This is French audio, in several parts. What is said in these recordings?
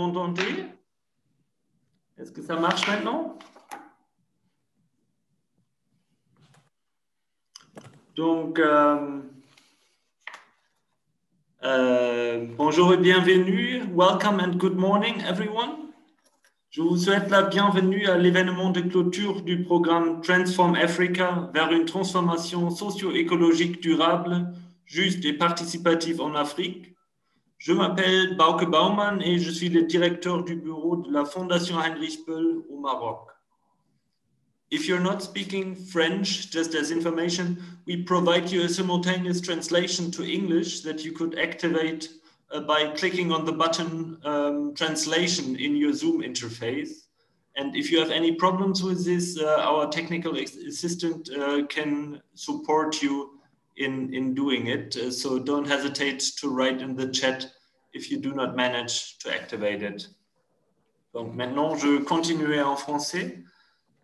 m'entendez? Est-ce que ça marche maintenant? Donc, bonjour et bienvenue. Welcome and good morning, everyone. Je vous souhaite la bienvenue à l'événement de clôture du programme Transform Africa vers une transformation socio-écologique durable, juste et participative en Afrique. Je m'appelle Bauke Baumann et je suis le directeur du bureau de la Fondation Heinrich Böll au Maroc. If you're not speaking French, just as information, we provide you a simultaneous translation to English that you could activate by clicking on the button translation in your Zoom interface. And if you have any problems with this, our technical assistant can support you in doing it. So don't hesitate to write in the chat if you do not manage to activate it. Donc maintenant, je continuerai en français.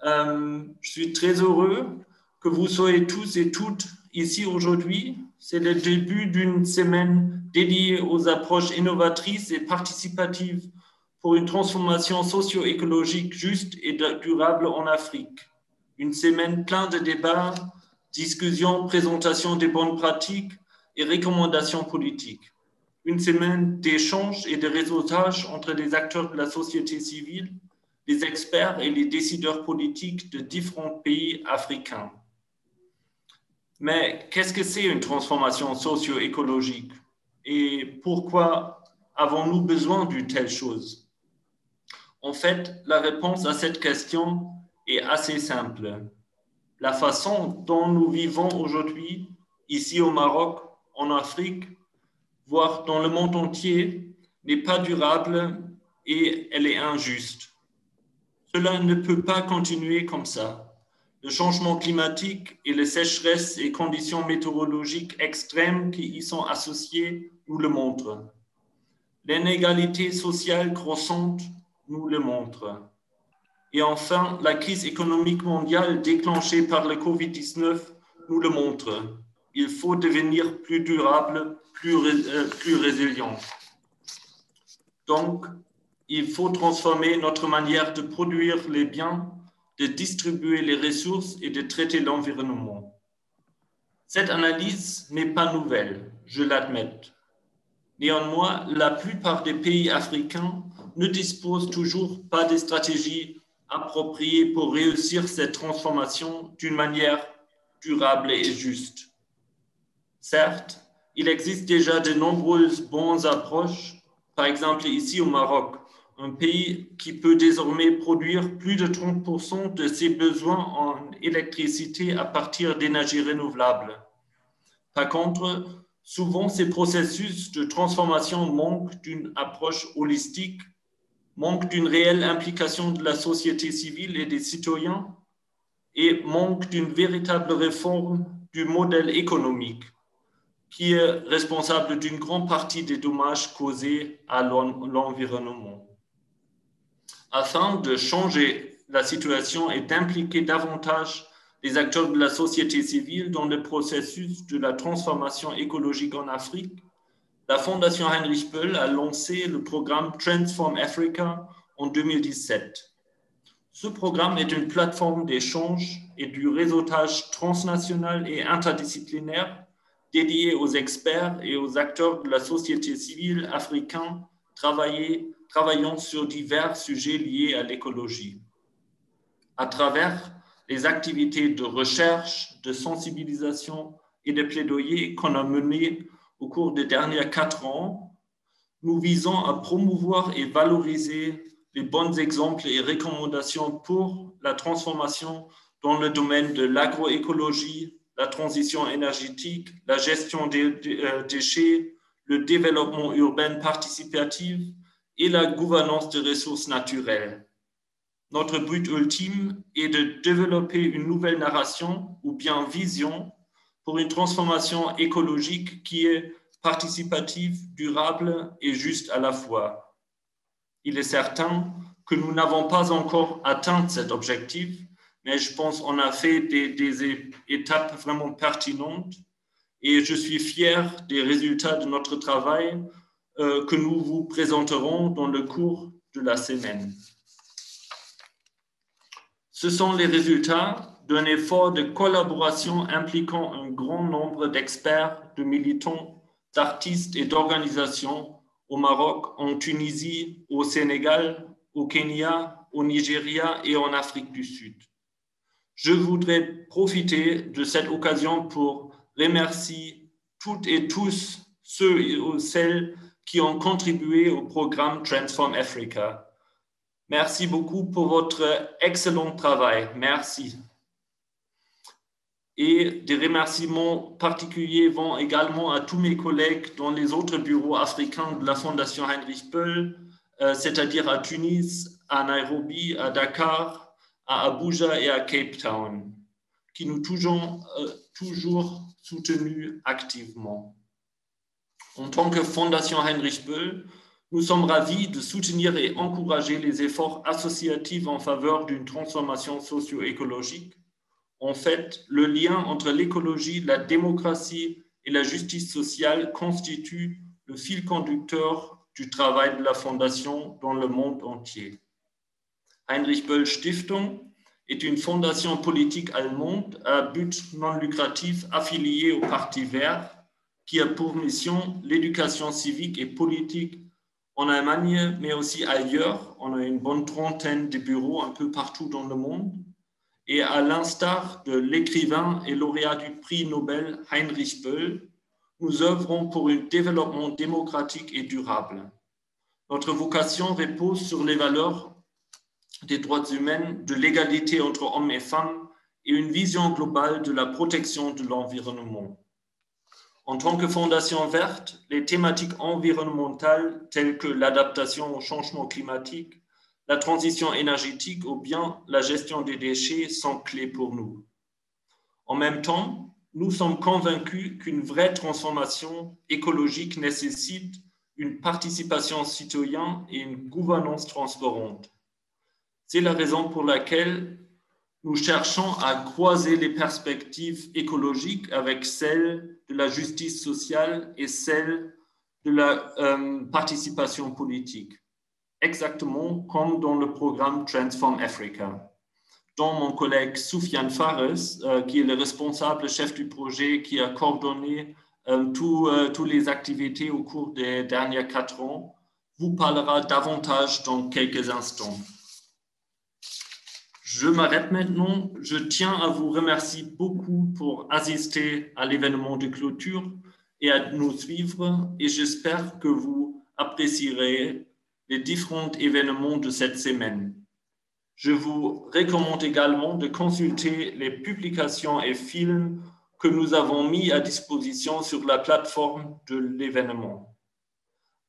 Je suis très heureux que vous soyez tous et toutes ici aujourd'hui. C'est le début d'une semaine dédiée aux approches innovatrices et participatives pour une transformation socio-écologique juste et durable en Afrique. Une semaine pleine de débats, discussions, présentations des bonnes pratiques et recommandations politiques. Une semaine d'échanges et de réseautage entre les acteurs de la société civile, les experts et les décideurs politiques de différents pays africains. Mais qu'est-ce que c'est une transformation socio-écologique et pourquoi avons-nous besoin d'une telle chose? En fait, la réponse à cette question est assez simple. La façon dont nous vivons aujourd'hui, ici au Maroc, en Afrique, voire dans le monde entier, n'est pas durable et elle est injuste. Cela ne peut pas continuer comme ça. Le changement climatique et les sécheresses et conditions météorologiques extrêmes qui y sont associées nous le montrent. L'inégalité sociale croissante nous le montre. Et enfin, la crise économique mondiale déclenchée par le Covid-19 nous le montre. Il faut devenir plus durable, plus résilient. Donc, il faut transformer notre manière de produire les biens, de distribuer les ressources et de traiter l'environnement. Cette analyse n'est pas nouvelle, je l'admets. Néanmoins, la plupart des pays africains ne disposent toujours pas de stratégies appropriées pour réussir cette transformation d'une manière durable et juste. Certes, il existe déjà de nombreuses bonnes approches, par exemple ici au Maroc, un pays qui peut désormais produire plus de 30% de ses besoins en électricité à partir d'énergies renouvelables. Par contre, souvent ces processus de transformation manquent d'une approche holistique, manquent d'une réelle implication de la société civile et des citoyens et manquent d'une véritable réforme du modèle économique qui est responsable d'une grande partie des dommages causés à l'environnement. Afin de changer la situation et d'impliquer davantage les acteurs de la société civile dans le processus de la transformation écologique en Afrique, la Fondation Heinrich Böll a lancé le programme Transform Africa en 2017. Ce programme est une plateforme d'échange et du réseautage transnational et interdisciplinaire dédié aux experts et aux acteurs de la société civile africains travaillant sur divers sujets liés à l'écologie. À travers les activités de recherche, de sensibilisation et de plaidoyer qu'on a menées au cours des derniers 4 ans, nous visons à promouvoir et valoriser les bons exemples et recommandations pour la transformation dans le domaine de l'agroécologie, la transition énergétique, la gestion des déchets, le développement urbain participatif et la gouvernance des ressources naturelles. Notre but ultime est de développer une nouvelle narration ou bien vision pour une transformation écologique qui est participative, durable et juste à la fois. Il est certain que nous n'avons pas encore atteint cet objectif, mais je pense qu'on a fait des étapes vraiment pertinentes et je suis fier des résultats de notre travail que nous vous présenterons dans le cours de la semaine. Ce sont les résultats d'un effort de collaboration impliquant un grand nombre d'experts, de militants, d'artistes et d'organisations au Maroc, en Tunisie, au Sénégal, au Kenya, au Nigeria et en Afrique du Sud. Je voudrais profiter de cette occasion pour remercier toutes et tous ceux et celles qui ont contribué au programme Transform Africa. Merci beaucoup pour votre excellent travail. Merci. Et des remerciements particuliers vont également à tous mes collègues dans les autres bureaux africains de la Fondation Heinrich Böll, c'est-à-dire à Tunis, à Nairobi, à Dakar, à Abuja et à Cape Town, qui nous toujours soutenus activement. En tant que Fondation Heinrich Böll, nous sommes ravis de soutenir et encourager les efforts associatifs en faveur d'une transformation socio-écologique. En fait, le lien entre l'écologie, la démocratie et la justice sociale constitue le fil conducteur du travail de la Fondation dans le monde entier. Heinrich Böll Stiftung est une fondation politique allemande à but non lucratif affiliée au Parti Vert qui a pour mission l'éducation civique et politique en Allemagne, mais aussi ailleurs. On a une bonne trentaine de bureaux un peu partout dans le monde. Et à l'instar de l'écrivain et lauréat du prix Nobel Heinrich Böll, nous œuvrons pour un développement démocratique et durable. Notre vocation repose sur les valeurs des droits humains, de l'égalité entre hommes et femmes et une vision globale de la protection de l'environnement. En tant que Fondation Verte, les thématiques environnementales telles que l'adaptation au changement climatique, la transition énergétique ou bien la gestion des déchets sont clés pour nous. En même temps, nous sommes convaincus qu'une vraie transformation écologique nécessite une participation citoyenne et une gouvernance transparente. C'est la raison pour laquelle nous cherchons à croiser les perspectives écologiques avec celles de la justice sociale et celles de la participation politique, exactement comme dans le programme Transform Africa, dont mon collègue Soufiane Fares, qui est le responsable chef du projet, qui a coordonné toutes les activités au cours des derniers 4 ans, vous parlera davantage dans quelques instants. Je m'arrête maintenant. Je tiens à vous remercier beaucoup pour assister à l'événement de clôture et à nous suivre, et j'espère que vous apprécierez les différents événements de cette semaine. Je vous recommande également de consulter les publications et films que nous avons mis à disposition sur la plateforme de l'événement.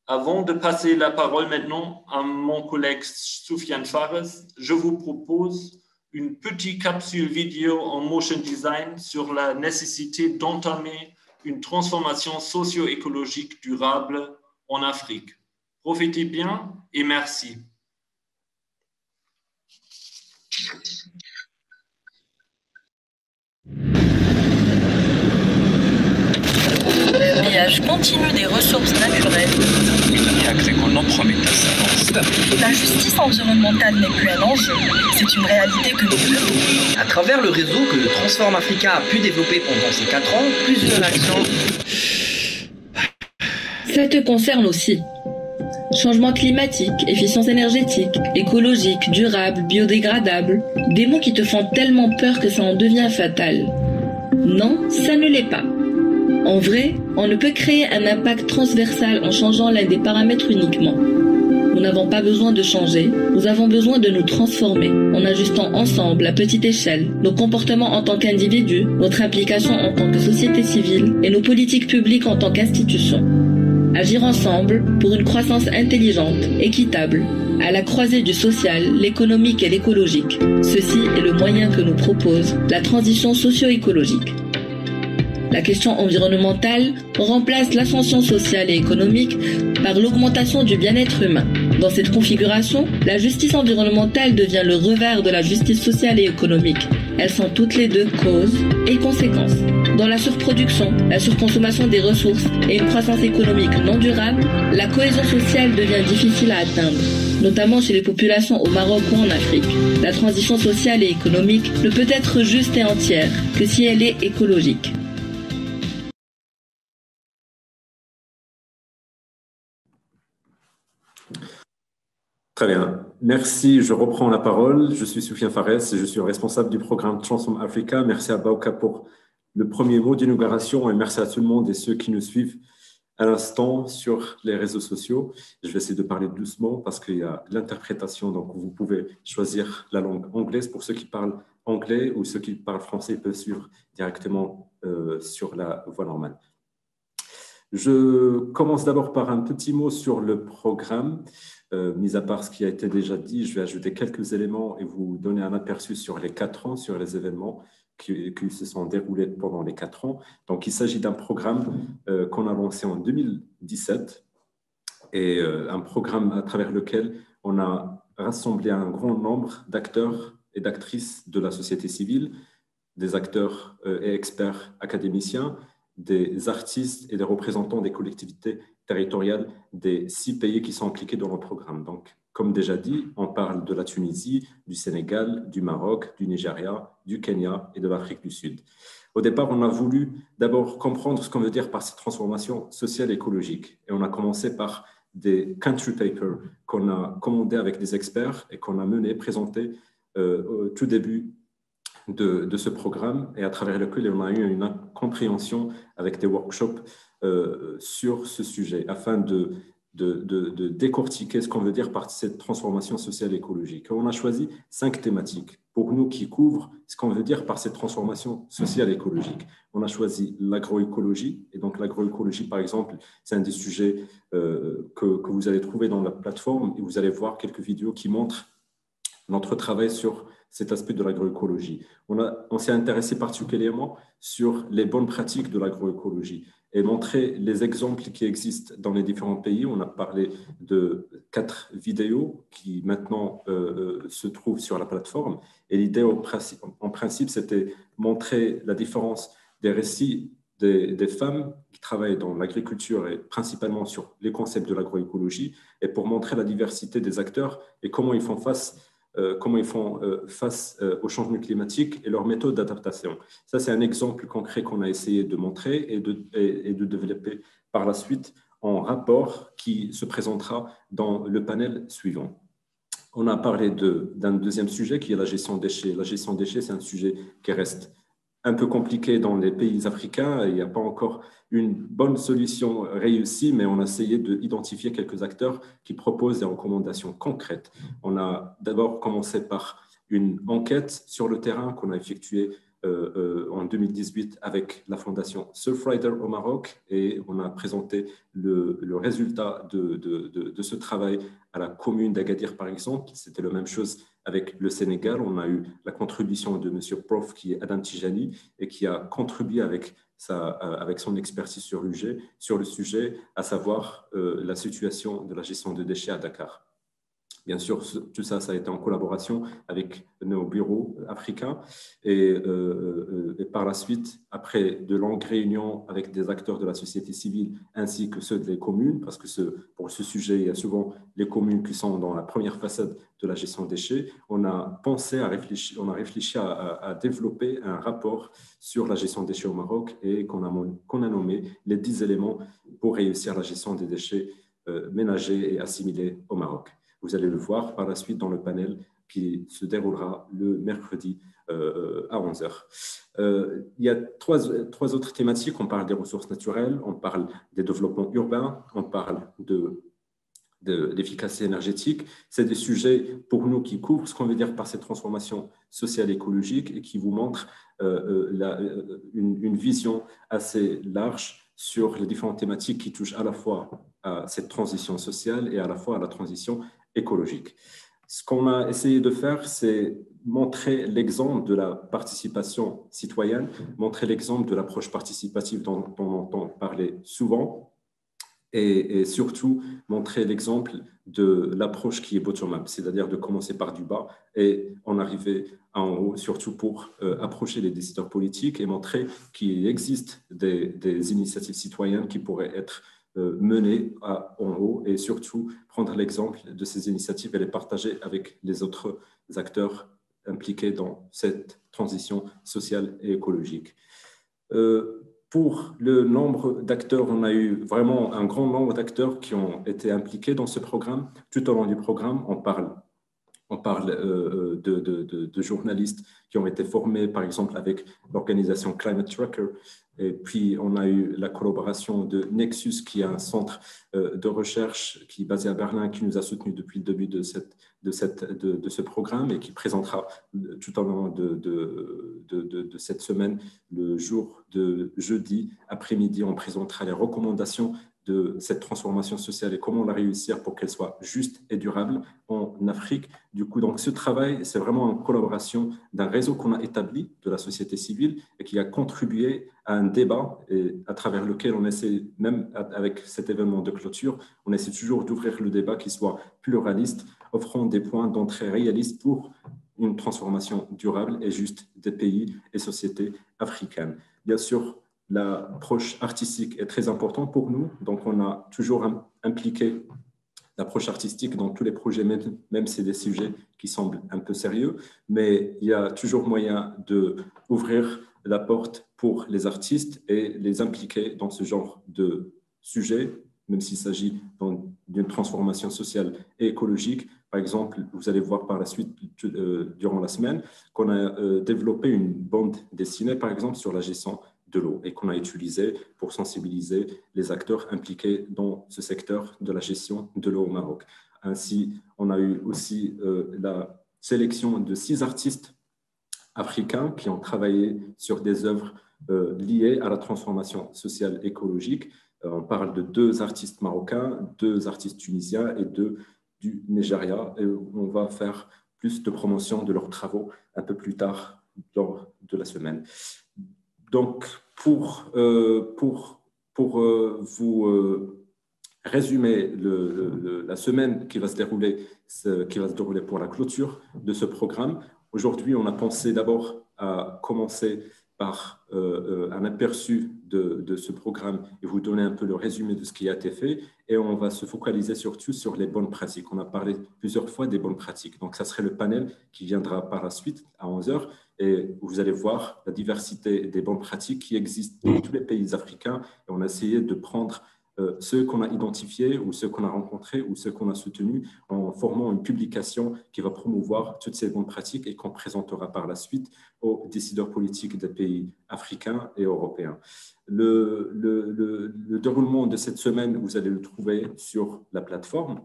Avant de passer la parole maintenant à mon collègue Soufiane Fares, je vous propose une petite capsule vidéo en motion design sur la nécessité d'entamer une transformation socio-écologique durable en Afrique. Profitez bien et merci. Pillage continu des ressources naturelles. La justice environnementale n'est plus un enjeu, c'est une réalité que nous vivons. À travers le réseau que Transform Africa a pu développer pendant ces 4 ans, plusieurs actions... Ça te concerne aussi. Changement climatique, efficience énergétique, écologique, durable, biodégradable, des mots qui te font tellement peur que ça en devient fatal. Non, ça ne l'est pas. En vrai, on ne peut créer un impact transversal en changeant l'un des paramètres uniquement. Nous n'avons pas besoin de changer, nous avons besoin de nous transformer, en ajustant ensemble, à petite échelle, nos comportements en tant qu'individus, notre implication en tant que société civile et nos politiques publiques en tant qu'institutions. Agir ensemble pour une croissance intelligente, équitable, à la croisée du social, l'économique et l'écologique. Ceci est le moyen que nous propose la transition socio-écologique. La question environnementale remplace l'ascension sociale et économique par l'augmentation du bien-être humain. Dans cette configuration, la justice environnementale devient le revers de la justice sociale et économique, elles sont toutes les deux causes et conséquences. Dans la surproduction, la surconsommation des ressources et une croissance économique non durable, la cohésion sociale devient difficile à atteindre, notamment chez les populations au Maroc ou en Afrique. La transition sociale et économique ne peut être juste et entière que si elle est écologique. Très bien. Merci. Je reprends la parole. Je suis Soufiane Fares et je suis responsable du programme Transform Africa. Merci à Bauka pour le premier mot d'inauguration et merci à tout le monde et ceux qui nous suivent à l'instant sur les réseaux sociaux. Je vais essayer de parler doucement parce qu'il y a l'interprétation, donc vous pouvez choisir la langue anglaise. Pour ceux qui parlent anglais ou ceux qui parlent français, ils peuvent suivre directement sur la voie normale. Je commence d'abord par un petit mot sur le programme. Mis à part ce qui a été déjà dit, je vais ajouter quelques éléments et vous donner un aperçu sur les 4 ans, sur les événements qui se sont déroulés pendant les 4 ans. Donc, il s'agit d'un programme qu'on a lancé en 2017 et un programme à travers lequel on a rassemblé un grand nombre d'acteurs et d'actrices de la société civile, des acteurs et experts académiciens, des artistes et des représentants des collectivités territoriales des 6 pays qui sont impliqués dans le programme. Donc, comme déjà dit, on parle de la Tunisie, du Sénégal, du Maroc, du Nigeria, du Kenya et de l'Afrique du Sud. Au départ, on a voulu d'abord comprendre ce qu'on veut dire par cette transformation sociale et écologique. Et on a commencé par des country papers qu'on a commandés avec des experts et qu'on a menés, présentés au tout début de ce programme et à travers lequel on a eu une compréhension avec des workshops sur ce sujet afin de décortiquer ce qu'on veut dire par cette transformation sociale et écologique. On a choisi 5 thématiques pour nous qui couvrent ce qu'on veut dire par cette transformation sociale et écologique. On a choisi l'agroécologie et donc l'agroécologie par exemple, c'est un des sujets que vous allez trouver dans la plateforme et vous allez voir quelques vidéos qui montrent notre travail sur cet aspect de l'agroécologie. On s'est intéressé particulièrement sur les bonnes pratiques de l'agroécologie et montrer les exemples qui existent dans les différents pays. On a parlé de 4 vidéos qui maintenant se trouvent sur la plateforme. Et l'idée en principe, c'était montrer la différence des récits des femmes qui travaillent dans l'agriculture et principalement sur les concepts de l'agroécologie et pour montrer la diversité des acteurs et comment ils font face au changement climatique et leurs méthodes d'adaptation. Ça, c'est un exemple concret qu'on a essayé de montrer et de développer par la suite en rapport qui se présentera dans le panel suivant. On a parlé d'un deuxième sujet qui est la gestion des déchets. La gestion des déchets, c'est un sujet qui reste un peu compliqué dans les pays africains. Il n'y a pas encore une bonne solution réussie, mais on a essayé d'identifier quelques acteurs qui proposent des recommandations concrètes. On a d'abord commencé par une enquête sur le terrain qu'on a effectuée en 2018 avec la fondation Surfrider au Maroc et on a présenté le résultat de ce travail à la commune d'Agadir par exemple. C'était la même chose avec le Sénégal. On a eu la contribution de M. Prof qui est Adam Tijani et qui a contribué avec son expertise sur le sujet, à savoir la situation de la gestion de déchets à Dakar. Bien sûr, tout ça, ça a été en collaboration avec nos bureaux africains et par la suite, après de longues réunions avec des acteurs de la société civile ainsi que ceux des communes, parce que pour ce sujet, il y a souvent les communes qui sont dans la première façade de la gestion des déchets, on a réfléchi à développer un rapport sur la gestion des déchets au Maroc et qu'on a nommé les 10 éléments pour réussir la gestion des déchets ménagers et assimilés au Maroc. Vous allez le voir par la suite dans le panel qui se déroulera le mercredi à 11h. Il y a trois autres thématiques. On parle des ressources naturelles, on parle des développements urbains, on parle d'efficacité énergétique. C'est des sujets pour nous qui couvrent ce qu'on veut dire par cette transformation sociale et écologique et qui vous montrent une vision assez large sur les différentes thématiques qui touchent à la fois à cette transition sociale et à la fois à la transition écologique. Ce qu'on a essayé de faire, c'est montrer l'exemple de la participation citoyenne, montrer l'exemple de l'approche participative dont on entend parler souvent, et surtout montrer l'exemple de l'approche qui est bottom-up, c'est-à-dire de commencer par du bas et en arriver en haut, surtout pour approcher les décideurs politiques et montrer qu'il existe des initiatives citoyennes qui pourraient être menées en haut et surtout prendre l'exemple de ces initiatives et les partager avec les autres acteurs impliqués dans cette transition sociale et écologique. Pour le nombre d'acteurs, on a eu vraiment un grand nombre d'acteurs qui ont été impliqués dans ce programme. Tout au long du programme, on parle de journalistes qui ont été formés, par exemple, avec l'organisation Climate Tracker. Et puis, on a eu la collaboration de Nexus, qui est un centre de recherche qui est basé à Berlin, qui nous a soutenus depuis le début de ce programme et qui présentera tout au long de cette semaine, le jour de jeudi après-midi, on présentera les recommandations de cette transformation sociale et comment la réussir pour qu'elle soit juste et durable en Afrique. Du coup, donc, ce travail, c'est vraiment une collaboration d'un réseau qu'on a établi de la société civile et qui a contribué à un débat et à travers lequel on essaie, même avec cet événement de clôture, on essaie toujours d'ouvrir le débat qui soit pluraliste, offrant des points d'entrée réalistes pour une transformation durable et juste des pays et sociétés africaines. Bien sûr, l'approche artistique est très importante pour nous, donc on a toujours impliqué l'approche artistique dans tous les projets, même si c'est des sujets qui semblent un peu sérieux, mais il y a toujours moyen d'ouvrir la porte pour les artistes et les impliquer dans ce genre de sujet, même s'il s'agit d'une transformation sociale et écologique. Par exemple, vous allez voir par la suite, durant la semaine, qu'on a développé une bande dessinée, par exemple, sur la gestion de l'eau et qu'on a utilisé pour sensibiliser les acteurs impliqués dans ce secteur de la gestion de l'eau au Maroc. Ainsi, on a eu aussi la sélection de 6 artistes africains qui ont travaillé sur des œuvres liées à la transformation sociale écologique. On parle de 2 artistes marocains, 2 artistes tunisiens et 2 du Nigeria. Et on va faire plus de promotion de leurs travaux un peu plus tard lors de la semaine. Donc, pour vous résumer la semaine qui va se dérouler pour la clôture de ce programme, aujourd'hui, on a pensé d'abord à commencer par un aperçu de ce programme et vous donner un peu le résumé de ce qui a été fait. Et on va se focaliser surtout sur les bonnes pratiques. On a parlé plusieurs fois des bonnes pratiques. Donc, ça serait le panel qui viendra par la suite à 11h. Et vous allez voir la diversité des bonnes pratiques qui existent dans tous les pays africains. Et on a essayé de prendre ceux qu'on a identifiés ou ceux qu'on a rencontrés ou ceux qu'on a soutenus en formant une publication qui va promouvoir toutes ces bonnes pratiques et qu'on présentera par la suite aux décideurs politiques des pays africains et européens. Le déroulement de cette semaine, vous allez le trouver sur la plateforme.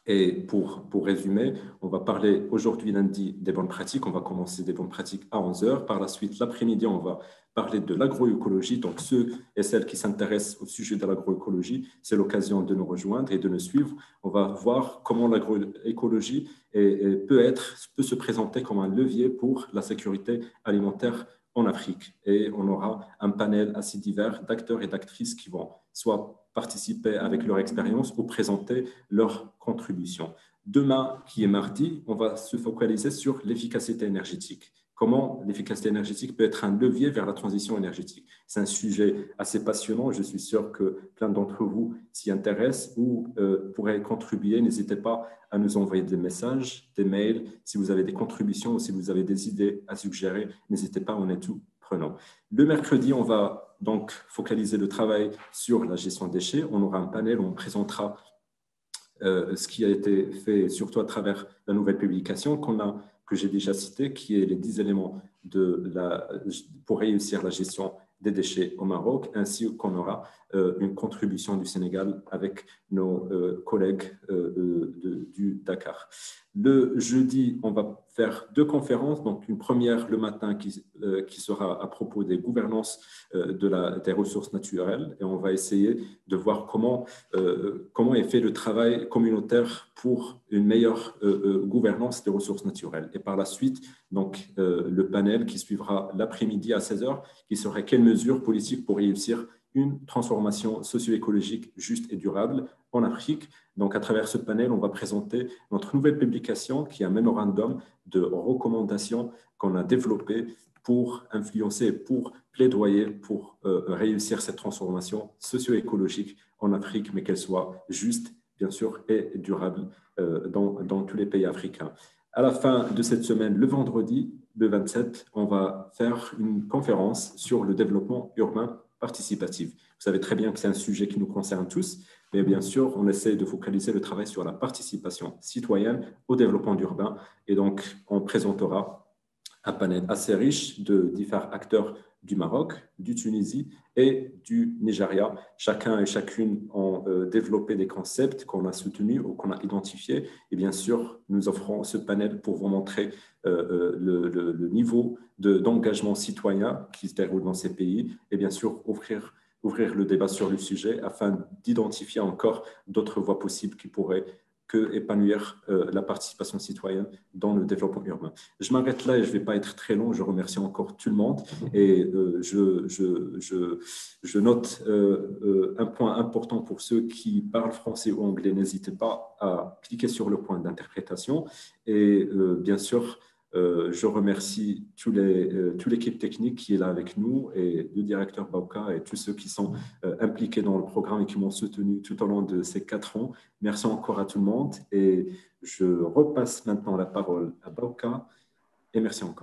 Et pour résumer, on va parler aujourd'hui lundi des bonnes pratiques. On va commencer des bonnes pratiques à 11h. Par la suite, l'après-midi, on va parler de l'agroécologie. Donc, ceux et celles qui s'intéressent au sujet de l'agroécologie, c'est l'occasion de nous rejoindre et de nous suivre. On va voir comment l'agroécologie peut se présenter comme un levier pour la sécurité alimentaire en Afrique. Et on aura un panel assez divers d'acteurs et d'actrices qui vont soit participer avec leur expérience ou présenter leur contribution. Demain, qui est mardi, on va se focaliser sur l'efficacité énergétique. Comment l'efficacité énergétique peut être un levier vers la transition énergétique. C'est un sujet assez passionnant. Je suis sûr que plein d'entre vous s'y intéressent ou pourraient contribuer. N'hésitez pas à nous envoyer des messages, des mails. Si vous avez des contributions ou si vous avez des idées à suggérer, n'hésitez pas, on est tout prenant. Le mercredi, on va donc focaliser le travail sur la gestion des déchets. On aura un panel où on présentera ce qui a été fait, surtout à travers la nouvelle publication que j'ai déjà citée, qui est les 10 éléments pour réussir la gestion des déchets au Maroc, ainsi qu'on aura une contribution du Sénégal avec nos collègues du Dakar. Le jeudi, on va faire 2 conférences, donc une première le matin qui sera à propos des gouvernances des ressources naturelles, et on va essayer de voir comment est fait le travail communautaire pour une meilleure gouvernance des ressources naturelles. Et par la suite, donc, le panel qui suivra l'après-midi à 16h, qui serait quelles mesures politiques pour réussir une transformation socio-écologique juste et durable en Afrique. Donc, à travers ce panel, on va présenter notre nouvelle publication qui est un mémorandum de recommandations qu'on a développé pour influencer, pour plaidoyer, pour réussir cette transformation socio-écologique en Afrique, mais qu'elle soit juste, bien sûr, et durable dans tous les pays africains. À la fin de cette semaine, le vendredi, le 27, on va faire une conférence sur le développement urbain participatif. Vous savez très bien que c'est un sujet qui nous concerne tous, mais bien sûr, on essaie de focaliser le travail sur la participation citoyenne au développement urbain. Et donc, on présentera un panel assez riche de différents acteurs du Maroc, du Tunisie et du Nigeria. Chacun et chacune ont développé des concepts qu'on a soutenus ou qu'on a identifiés. Et bien sûr, nous offrons ce panel pour vous montrer le niveau d'engagement citoyen qui se déroule dans ces pays et bien sûr ouvrir le débat sur le sujet afin d'identifier encore d'autres voies possibles qui pourraient épanouir la participation citoyenne dans le développement urbain. Je m'arrête là et je ne vais pas être très long. Je remercie encore tout le monde et je note un point important pour ceux qui parlent français ou anglais. N'hésitez pas à cliquer sur le point d'interprétation et bien sûr, je remercie toute l'équipe technique qui est là avec nous et le directeur Bauka et tous ceux qui sont impliqués dans le programme et qui m'ont soutenu tout au long de ces 4 ans. Merci encore à tout le monde et je repasse maintenant la parole à Bauka et merci encore.